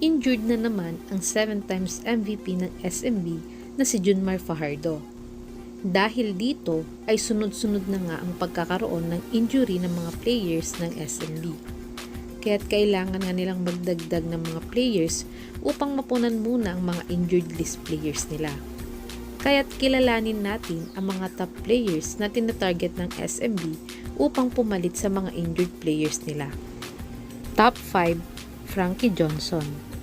Injured na naman ang 7 times MVP ng SMB na si Junmar Fajardo. Dahil dito ay sunod-sunod na nga ang pagkakaroon ng injury ng mga players ng SMB. Kaya't kailangan nga nilang magdagdag ng mga players upang mapunan muna ang mga injured list players nila. Kaya't kilalanin natin ang mga top players na tinatarget ng SMB upang pumalit sa mga injured players nila. Top 5, Frankie Johnson.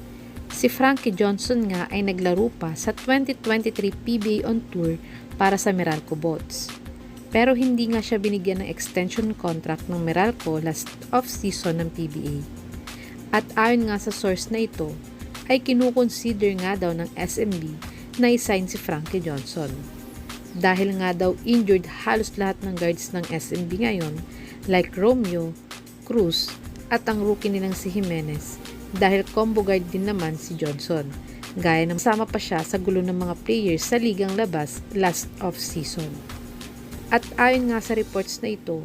Si Frankie Johnson nga ay naglaro pa sa 2023 PBA on Tour para sa Meralco Boats. Pero hindi nga siya binigyan ng extension contract ng Meralco last off-season ng PBA. At ayon nga sa source na ito, ay kinukonsider nga daw ng SMB na i-sign si Frankie Johnson. Dahil nga daw injured halos lahat ng guards ng SMB ngayon like Romeo, Cruz at ang rookie nilang si Jimenez dahil combo guard din naman si Johnson. Gaya ng sama pa siya sa gulo ng mga players sa ligang labas last off-season. At ayon nga sa reports na ito,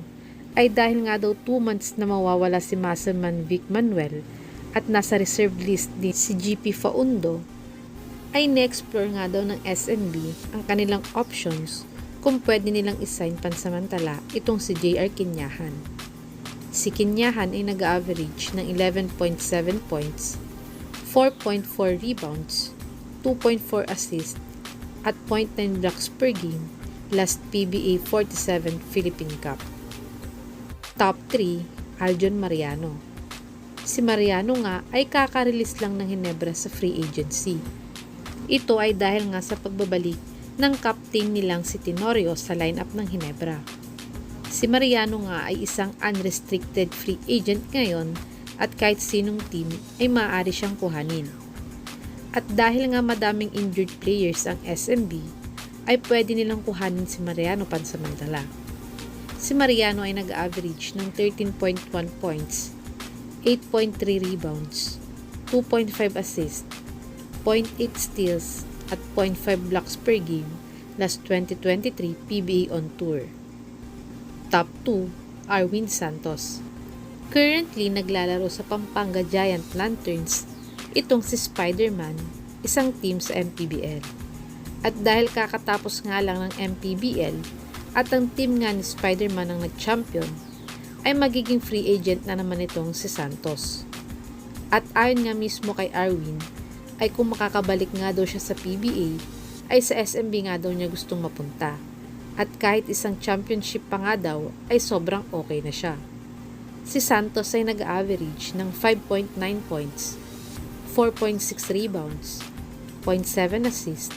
ay dahil nga daw 2 months na mawawala si Maserman Vic Manuel at nasa reserve list din si GP Faundo, ay ne-explore nga daw ng SMB ang kanilang options kung pwede nilang isign pansamantala itong si JR Kinyahan. Si Kinyahan ay nag-average ng 11.7 points, 4.4 rebounds, 2.4 assists, at 0.9 blocks per game last PBA 47 Philippine Cup. Top 3, Aljon Mariano. Si Mariano nga ay kaka-release lang ng Ginebra sa free agency. Ito ay dahil nga sa pagbabalik ng captain nilang si Tenorio sa lineup ng Ginebra. Si Mariano nga ay isang unrestricted free agent ngayon at kahit sinong team ay maaari siyang kuhanin. At dahil nga madaming injured players ang SMB, ay pwede nilang kuhanin si Mariano pansamantala. Si Mariano ay nag-average ng 13.1 points, 8.3 rebounds, 2.5 assists, 0.8 steals at 0.5 blocks per game last 2023 PBA on Tour. Top 2, Arwin Santos. Currently naglalaro sa Pampanga Giant Lanterns itong si Spider-Man, isang team sa MPBL. At dahil kakatapos nga lang ng MPBL at ang team nga ni Spider-Man ang nag-champion, ay magiging free agent na naman itong si Santos. At ayon nga mismo kay Arwin, ay kung makakabalik nga daw siya sa PBA, ay sa SMB nga daw niya gustong mapunta. At kahit isang championship pa nga daw, ay sobrang okay na siya. Si Santos ay nag-average ng 5.9 points, 4.6 rebounds, 0.7 assists,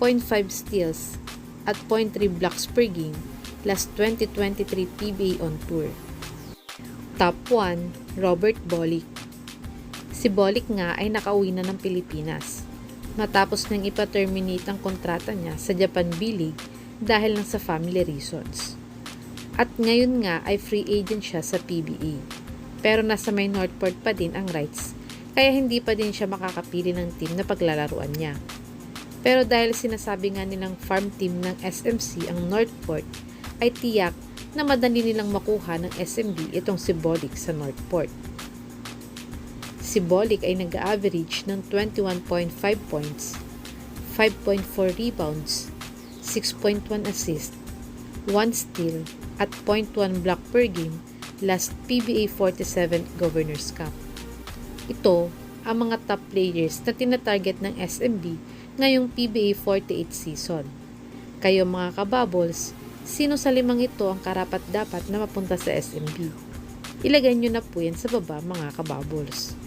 0.5 steals, at 0.3 blocks per game last 2023 PBA on Tour. Top 1, Robert Bolick. Si Bolick nga ay nakauwi na ng Pilipinas matapos nang ipa-terminate ang kontrata niya sa Japan B-League dahil lang sa family reasons. At ngayon nga ay free agent siya sa PBA. Pero nasa may Northport pa din ang rights, kaya hindi pa din siya makakapili ng team na paglalaruan niya. Pero dahil sinasabi nga nilang farm team ng SMC ang Northport, ay tiyak na madali nilang makuha ng SMB itong si Bolick sa Northport. Si Bolick ay nag-average ng 21.5 points, 5.4 rebounds, 6.1 assist, 1 steal, at 0.1 block per game last PBA 47 Governors Cup. Ito ang mga top players na tinatarget ng SMB ngayong PBA 48 season. Kayo mga kabubbles, sino sa limang ito ang karapat-dapat na mapunta sa SMB? Ilagay nyo na po yan sa baba mga kabubbles.